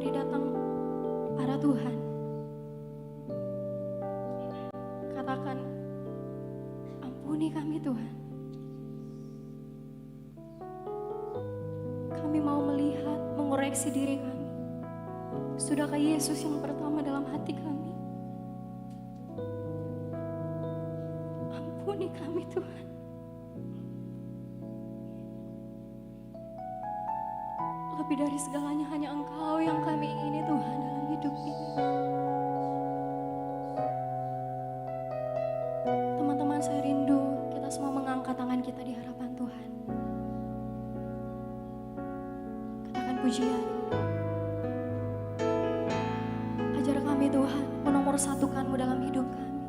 mari datang para Tuhan. Katakan, ampuni kami Tuhan. Kami mau melihat, mengoreksi diri kami. Sudahkah Yesus yang pertama dalam hati kami? Ampuni kami Tuhan. Lebih dari segalanya hanya Engkau yang kami ingini Tuhan dalam hidup ini. Teman-teman, saya rindu kita semua mengangkat tangan kita di hadapan Tuhan. Katakan pujian. Ajar kami Tuhan, menomor satukanmu dalam hidup kami.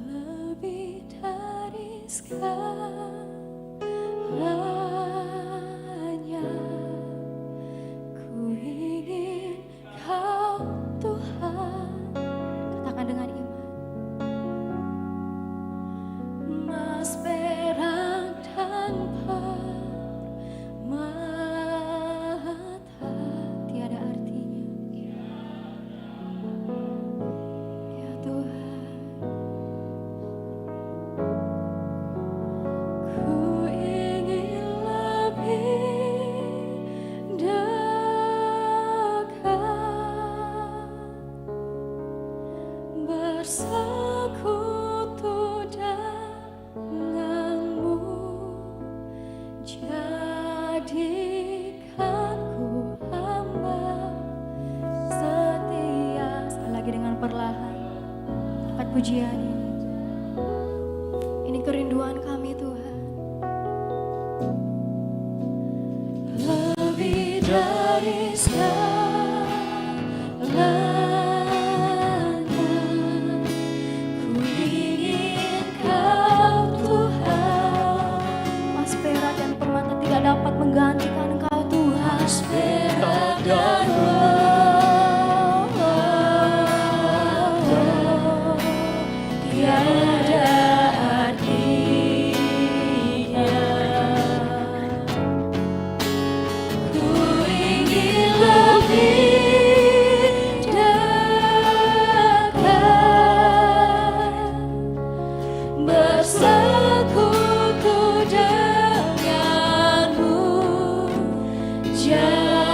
Lebih dari segalanya ku ingin Kau Tuhan. Katakan dengan iman. Emas, perak dan permata tiada artinya, ya Tuhan. Ku ingin lebih dekat, bersekutu denganmu, jadikanku hamba setia. Sekali lagi dengan perlahan, angkat pujian ini. Ini kerinduan kami Tuhan. Lebih dari segalanya, ku ingin Kau Tuhan. Emas, perak dan permata tidak dapat menggantikan Engkau Tuhan. Emas, perak dan permata tiada artinya. Ku ingin lebih dekat, bersekutu denganmu, jadikanku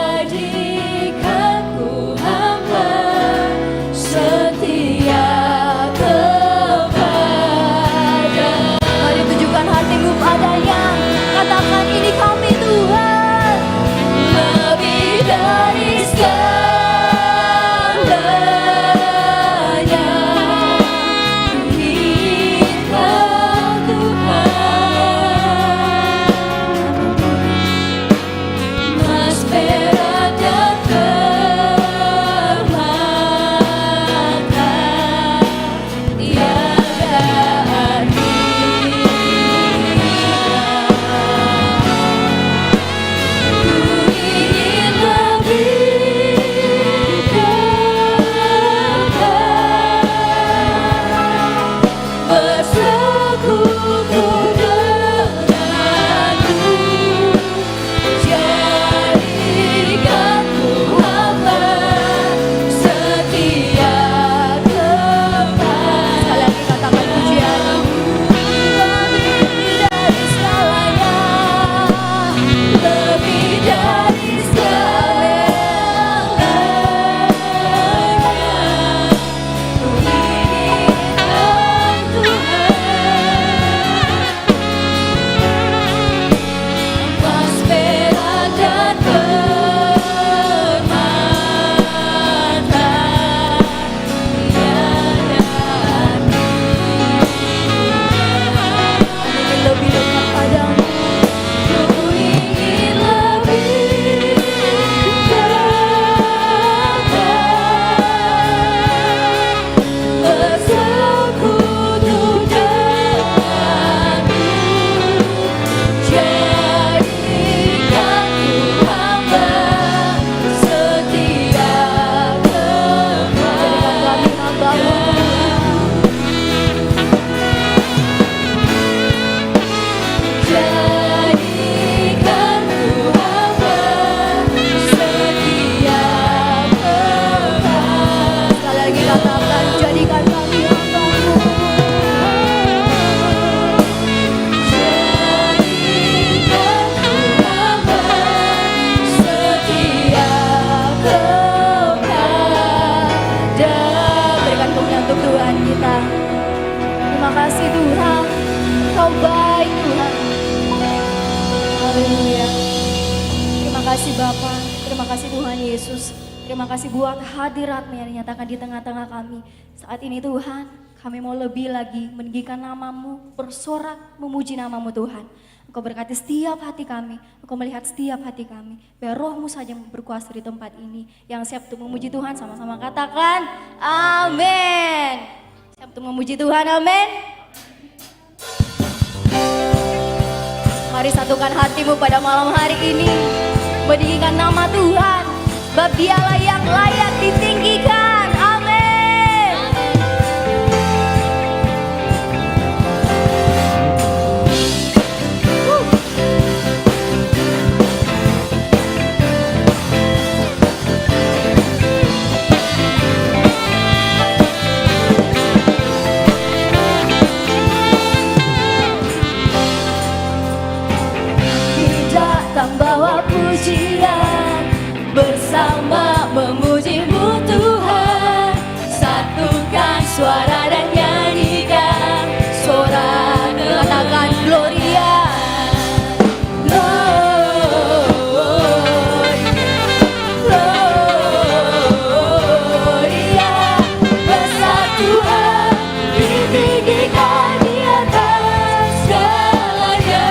kasih Bapa, terima kasih Tuhan Yesus. Terima kasih buat hadirat-Mu yang dinyatakan di tengah-tengah kami. Saat ini Tuhan, kami mau lebih lagi meninggikan nama-Mu, bersorak memuji nama-Mu Tuhan. Engkau berkati setiap hati kami, Engkau melihat setiap hati kami. Biar Roh-Mu saja berkuasa di tempat ini. Yang siap untuk memuji Tuhan sama-sama katakan amin. Siap untuk memuji Tuhan, amin. Mari satukan hatimu pada malam hari ini, meninggikan nama Tuhan, sebab Dialah yang layak ditinggikan. Amin. Datang bawa pujian, bersama memuji-Mu Tuhan. Satukan suara dan nyanyikan, sorak katakan Gloria, Gloria. Besar Tuhan, ditinggikan di atas segalanya.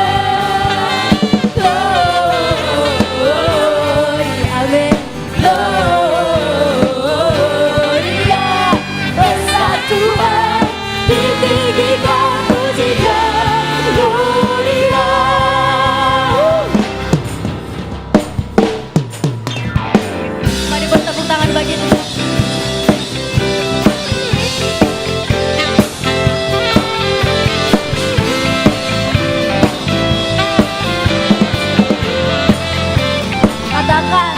Mari bertepuk tangan bagi Tuhan. Katakan,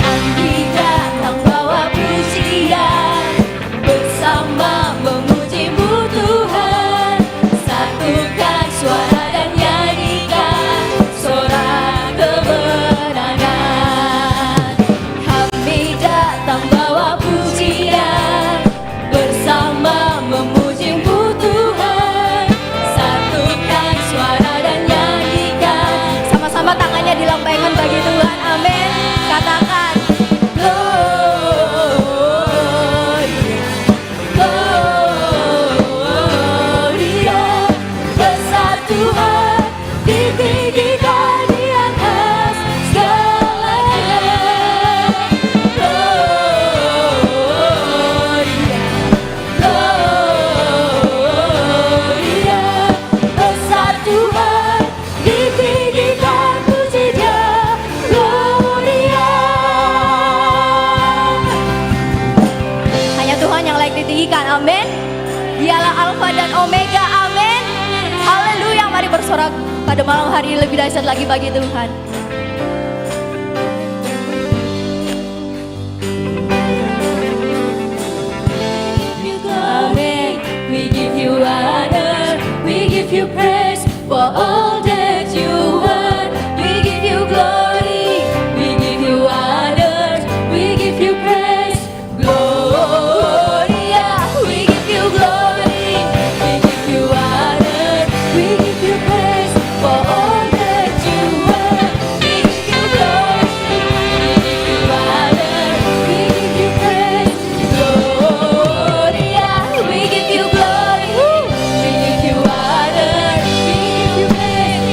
Andi datang bawa pujian, bersama memuji-Mu Tuhan. Satukan suara dan nyanyikan, sorak kemenangan. Kami datang bawa pujian, bersama memuji-Mu Tuhan. Satukan suara dan nyanyikan, sama-sama tangannya dilambaikan bagi Tuhan, amin. Katakan Gloria, besar Tuhan, ditinggikan di atas segalanya. Gloria, Gloria, besar Tuhan, ditinggikan, puji Dia, Gloria. Hanya Tuhan yang layak ditinggikan, amin. Dialah Alfa dan Omega, amin. Haleluya, mari bersorak pada malam hari ini lebih dahsyat lagi bagi Tuhan. Amin. We give you honor, we give you praise for all that you are. We give you glory, we give you honor, we give you praise. Gloria, we give you glory, we give you honor, we give you praise for all that you are. We give you glory, we give you honor, we give you praise. Gloria, we give you glory, we give you honor, we give you praise.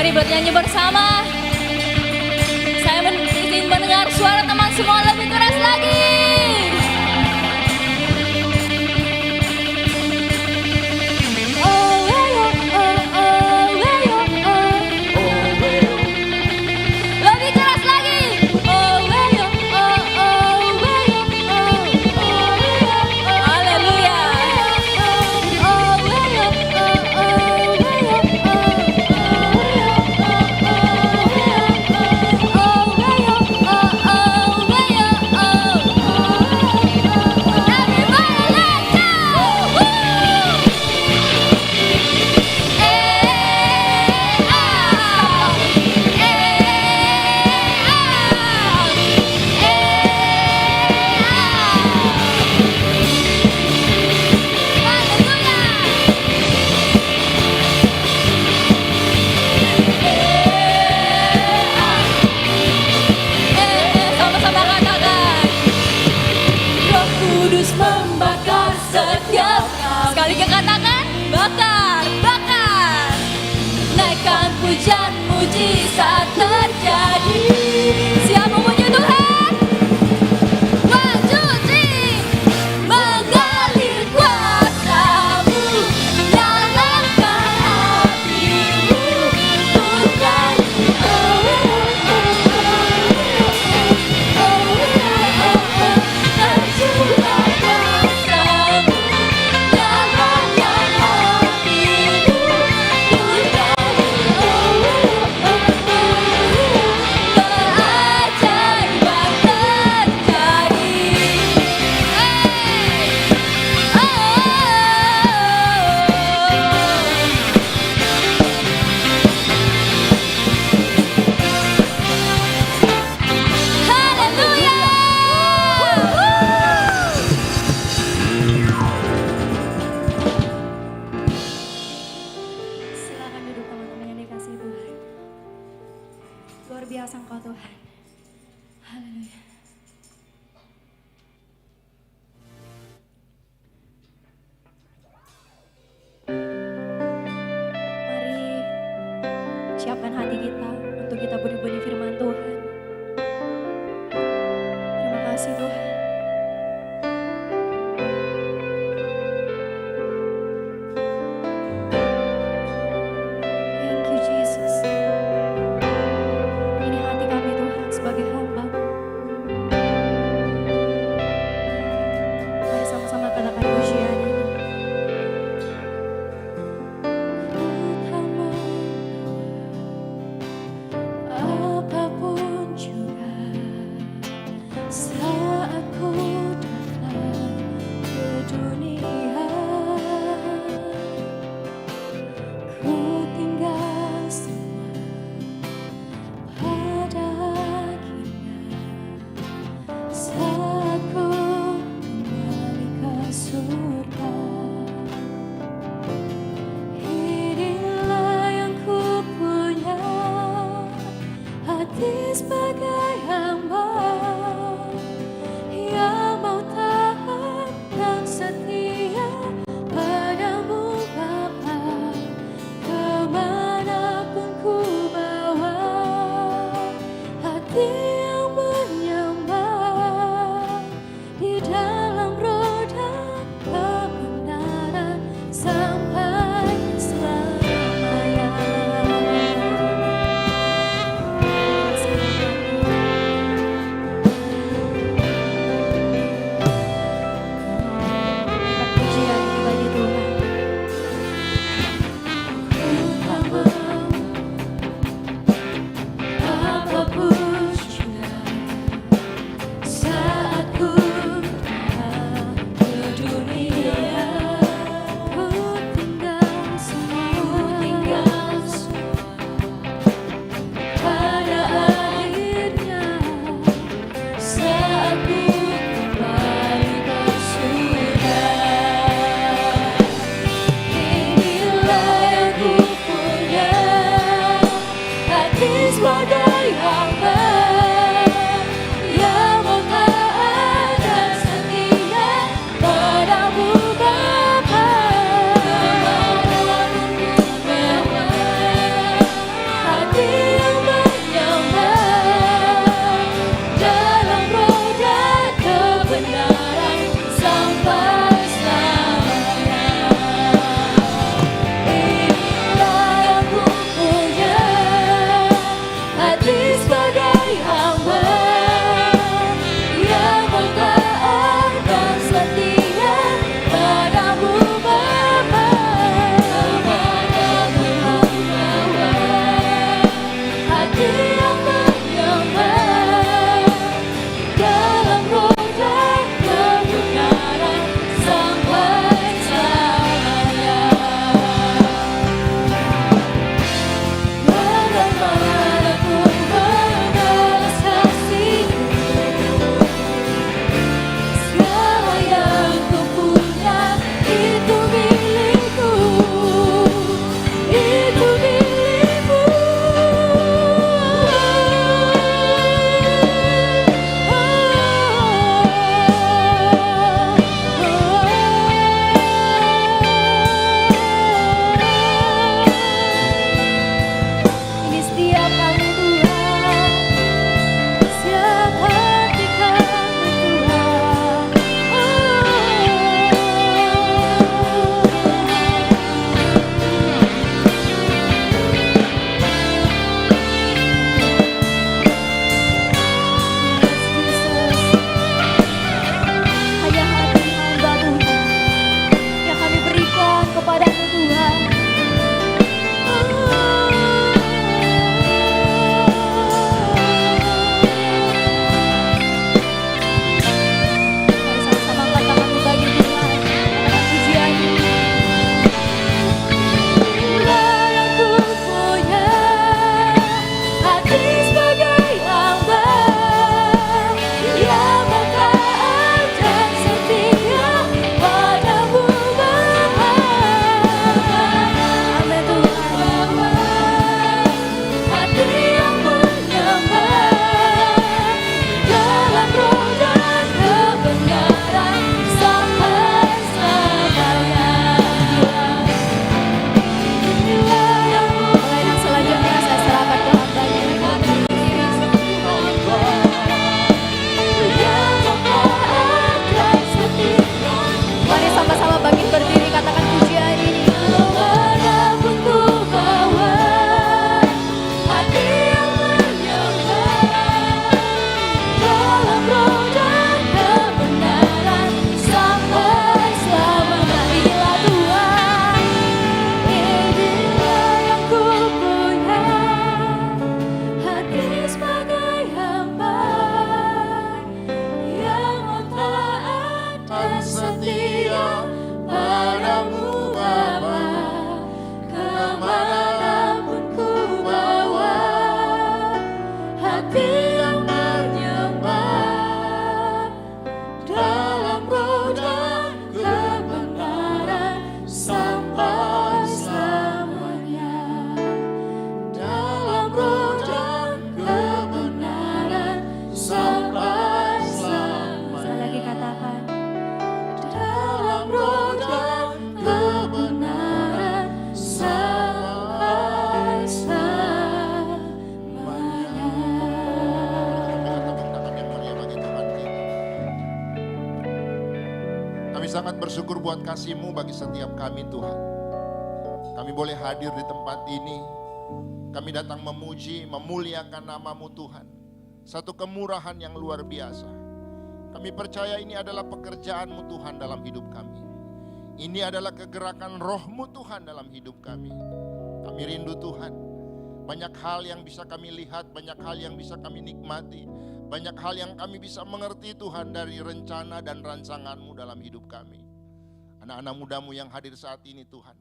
Mari bernyanyi bersama. Saya ingin mendengar suara teman semua lebih keras lagi. Lebih keras lagi. Haleluya. Sama-sama katakan. Roh Kudus membakar setiap kami. Sekali lagi katakan, bakar, bakar. Naikkan pujian mujizat terjadi. Siap memuji Tuhan. One, two, three. Mengalir kuasa-Mu, nyalakan api-Mu, Tuhan. Silakan duduk teman-teman yang dikasihi Tuhan. Luar biasa Engkau Tuhan. Haleluya. Mari siapkan hati kita untuk kita benih-benih firman Tuhan. Terima kasih Tuhan. Thank you Jesus. Ini hati kami Tuhan sebagai hamba. Mari sama-sama katakan pujian ini. Ku tak mau bersyukur buat kasih-Mu bagi setiap kami Tuhan. Kami boleh hadir di tempat ini. Kami datang memuji, memuliakan nama-Mu Tuhan. Satu kemurahan yang luar biasa. Kami percaya ini adalah pekerjaan-Mu Tuhan dalam hidup kami. Ini adalah kegerakan Roh-Mu Tuhan dalam hidup kami. Kami rindu Tuhan. Banyak hal yang bisa kami lihat, banyak hal yang bisa kami nikmati, banyak hal yang kami bisa mengerti Tuhan dari rencana dan rancangan-Mu dalam hidup kami. Anak-anak muda-Mu yang hadir saat ini Tuhan.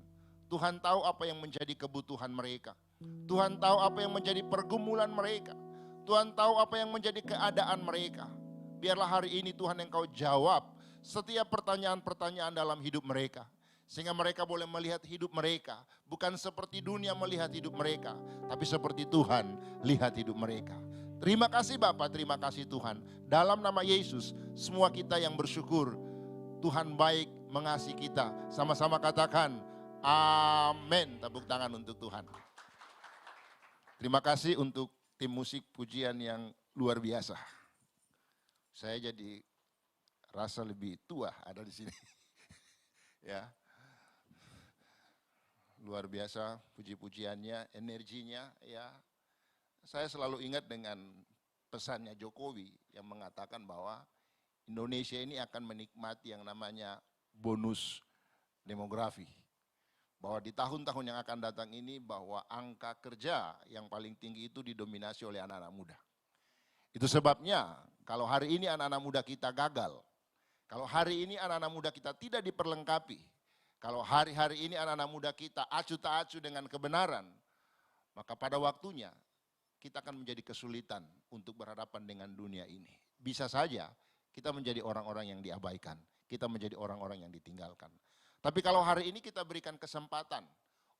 Tuhan tahu apa yang menjadi kebutuhan mereka. Tuhan tahu apa yang menjadi pergumulan mereka. Tuhan tahu apa yang menjadi keadaan mereka. Biarlah hari ini Tuhan Engkau jawab setiap pertanyaan-pertanyaan dalam hidup mereka. Sehingga mereka boleh melihat hidup mereka. Bukan seperti dunia melihat hidup mereka. Tapi seperti Tuhan lihat hidup mereka. Terima kasih Bapa, terima kasih Tuhan. Dalam nama Yesus, semua kita yang bersyukur. Tuhan baik mengasihi kita. Sama-sama katakan, amin. Tepuk tangan untuk Tuhan. Terima kasih untuk tim musik pujian yang luar biasa. Saya jadi rasa lebih tua ada di sini. Ya. Luar biasa puji-pujiannya, energinya ya. Saya selalu ingat dengan pesannya Jokowi yang mengatakan bahwa Indonesia ini akan menikmati yang namanya bonus demografi. Bahwa di tahun-tahun yang akan datang ini bahwa angka kerja yang paling tinggi itu didominasi oleh anak-anak muda. Itu sebabnya kalau hari ini anak-anak muda kita gagal, kalau hari ini anak-anak muda kita tidak diperlengkapi, kalau hari-hari ini anak-anak muda kita acu tak acu dengan kebenaran, maka pada waktunya kita akan menjadi kesulitan untuk berhadapan dengan dunia ini. Bisa saja kita menjadi orang-orang yang diabaikan, kita menjadi orang-orang yang ditinggalkan. Tapi kalau hari ini kita berikan kesempatan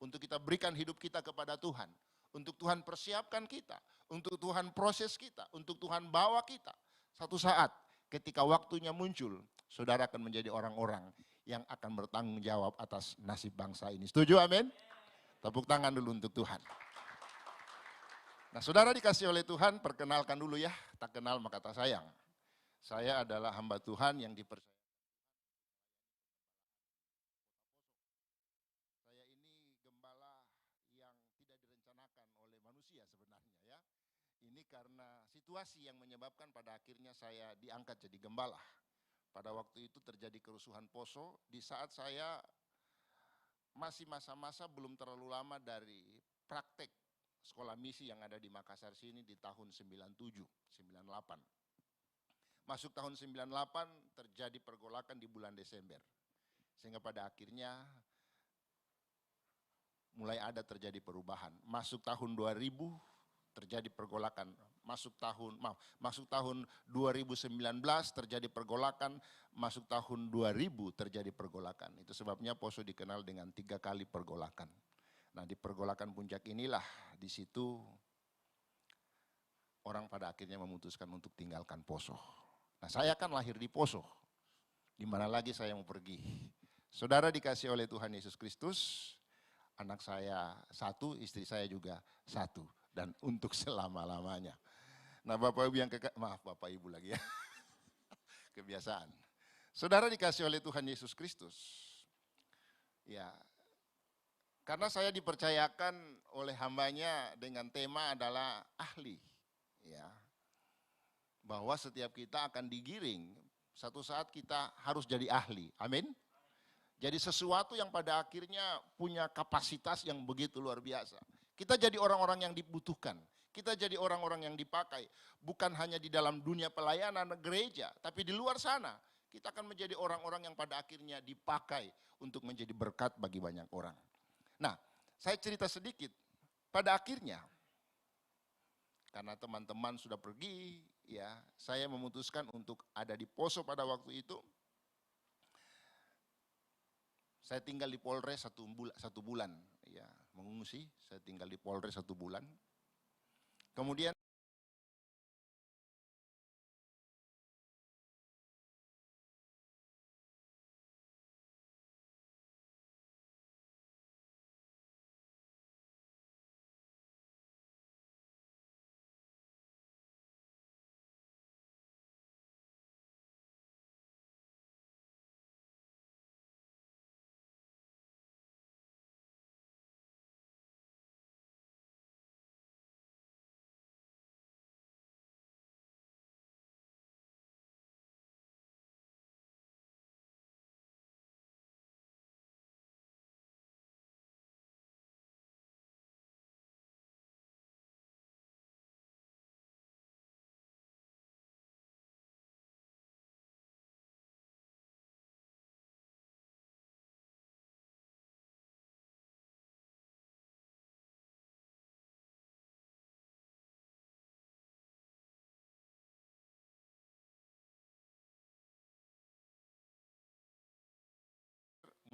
untuk kita berikan hidup kita kepada Tuhan, untuk Tuhan persiapkan kita, untuk Tuhan proses kita, untuk Tuhan bawa kita. Satu saat ketika waktunya muncul, saudara akan menjadi orang-orang yang akan bertanggung jawab atas nasib bangsa ini. Setuju, amin? Tepuk tangan dulu untuk Tuhan. Nah, saudara dikasih oleh Tuhan, perkenalkan dulu ya, tak kenal maka tak sayang. Saya adalah hamba Tuhan yang dipercaya. Saya ini gembala yang tidak direncanakan oleh manusia sebenarnya ya. Ini karena situasi yang menyebabkan pada akhirnya saya diangkat jadi gembala. Pada waktu itu terjadi kerusuhan Poso, di saat saya masih masa-masa belum terlalu lama dari praktek sekolah misi yang ada di Makassar sini di tahun 97, 98. Masuk tahun 98 terjadi pergolakan di bulan Desember. Sehingga pada akhirnya mulai ada terjadi perubahan. Masuk tahun 2000 terjadi pergolakan. Masuk tahun 2019 terjadi pergolakan, masuk tahun 2000 terjadi pergolakan. Itu sebabnya Poso dikenal dengan 3 kali pergolakan. Nah, di pergolakan puncak inilah, di situ orang pada akhirnya memutuskan untuk tinggalkan Poso. Nah, saya kan lahir di Poso. Di mana lagi saya mau pergi? Saudara dikasih oleh Tuhan Yesus Kristus, anak saya 1, istri saya juga 1. Dan untuk selama-lamanya. Nah, Bapak Ibu yang maaf Bapak Ibu lagi ya. Kebiasaan. Saudara dikasih oleh Tuhan Yesus Kristus. Ya, karena saya dipercayakan oleh hambanya dengan tema adalah ahli. Ya, bahwa setiap kita akan digiring, satu saat kita harus jadi ahli. Amin. Jadi sesuatu yang pada akhirnya punya kapasitas yang begitu luar biasa. Kita jadi orang-orang yang dibutuhkan. Kita jadi orang-orang yang dipakai. Bukan hanya di dalam dunia pelayanan gereja, tapi di luar sana. Kita akan menjadi orang-orang yang pada akhirnya dipakai untuk menjadi berkat bagi banyak orang. Nah, saya cerita sedikit. Pada akhirnya, karena teman-teman sudah pergi, ya, saya memutuskan untuk ada di Poso pada waktu itu. Saya tinggal di Polres 1 bulan, ya, mengungsi. Saya tinggal di Polres 1 bulan. Kemudian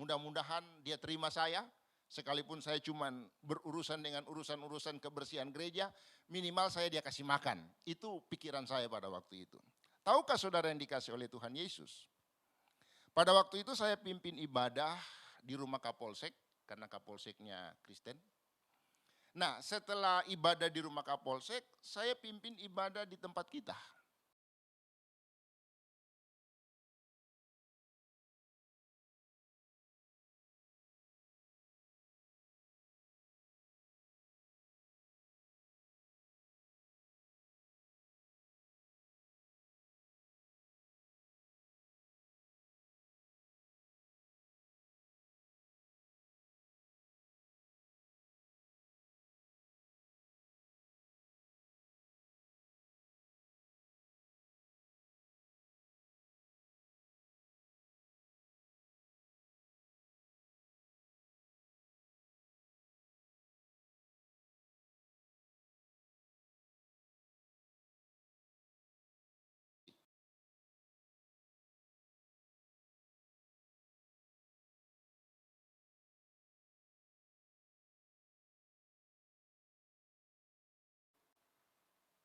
Mudah-mudahan dia terima saya, sekalipun saya cuman berurusan dengan urusan-urusan kebersihan gereja, minimal saya dia kasih makan. Itu pikiran saya pada waktu itu. Tahukah saudara yang dikasih oleh Tuhan Yesus? Pada waktu itu saya pimpin ibadah di rumah Kapolsek, karena Kapolseknya Kristen. Nah, setelah ibadah di rumah Kapolsek, saya pimpin ibadah di tempat kita.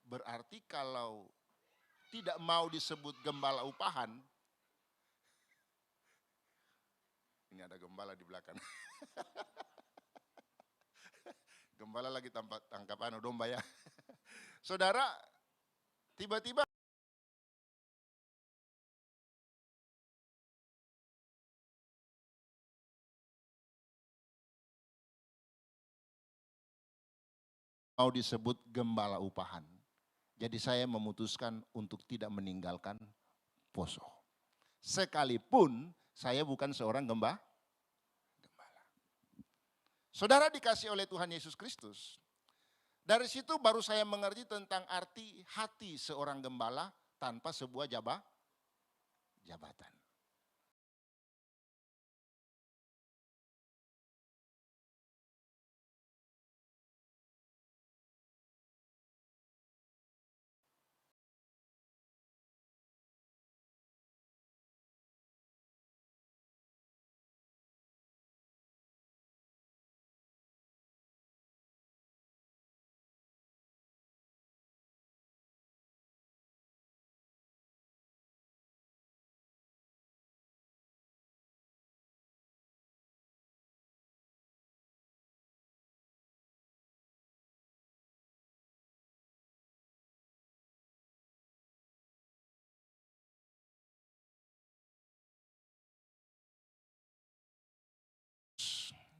Berarti kalau tidak mau disebut gembala upahan, ini ada gembala di belakang. Gembala lagi tangkap domba ya. Saudara, tiba-tiba mau disebut gembala upahan. Jadi saya memutuskan untuk tidak meninggalkan Poso. Sekalipun saya bukan seorang gembala. Saudara dikasih oleh Tuhan Yesus Kristus. Dari situ baru saya mengerti tentang arti hati seorang gembala tanpa sebuah jabatan.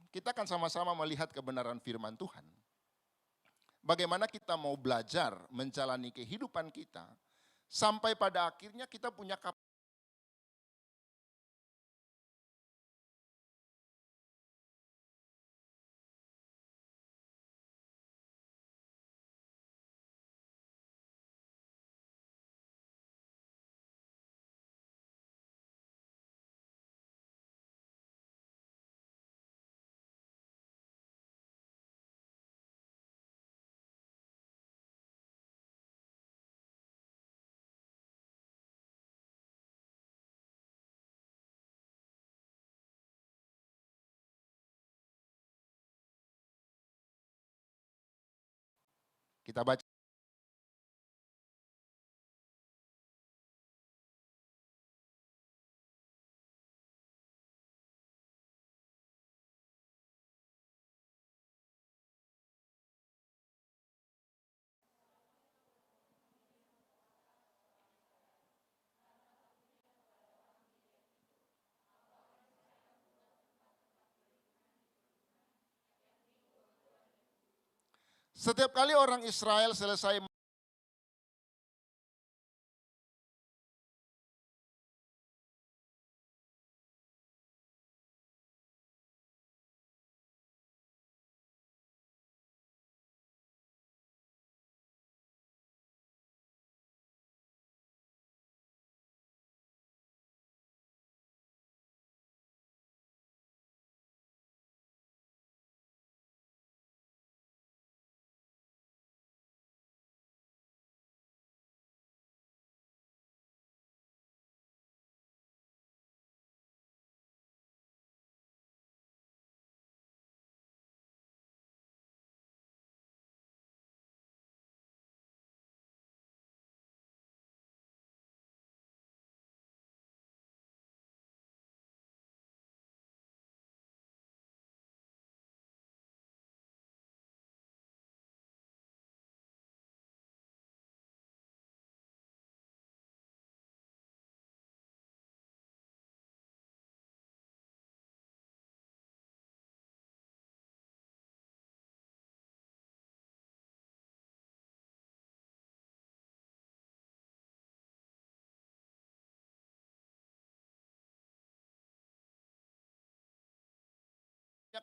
Kita akan sama-sama melihat kebenaran firman Tuhan. Bagaimana kita mau belajar menjalani kehidupan kita sampai pada akhirnya kita punya kita baca. Setiap kali orang Israel selesai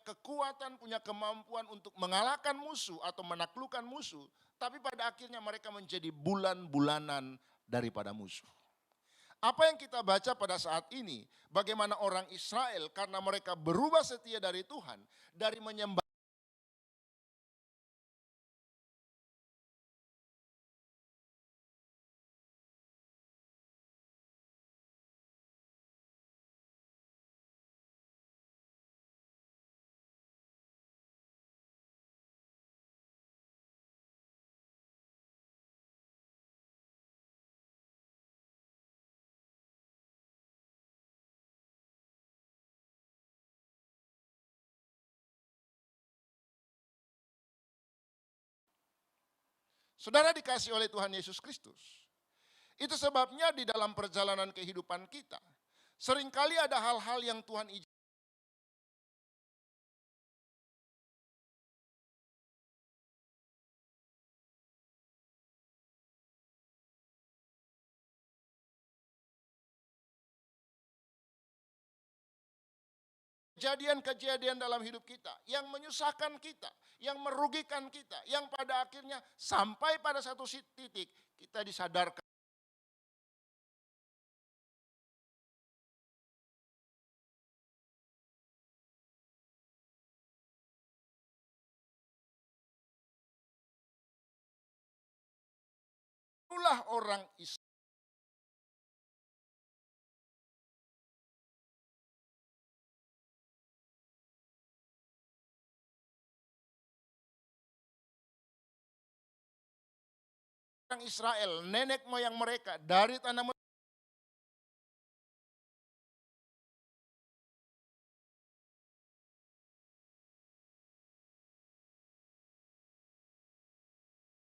kekuatan, punya kemampuan untuk mengalahkan musuh atau menaklukkan musuh, tapi pada akhirnya mereka menjadi bulan-bulanan daripada musuh. Apa yang kita baca pada saat ini, bagaimana orang Israel karena mereka berubah setia dari Tuhan, dari menyembah saudara dikasih oleh Tuhan Yesus Kristus. Itu sebabnya di dalam perjalanan kehidupan kita, seringkali ada hal-hal yang Tuhan izinkan. Kejadian-kejadian dalam hidup kita yang menyusahkan kita, yang merugikan kita, yang pada akhirnya sampai pada satu titik kita disadarkan. Itulah orang Israel. Orang Israel, nenek moyang mereka dari tanah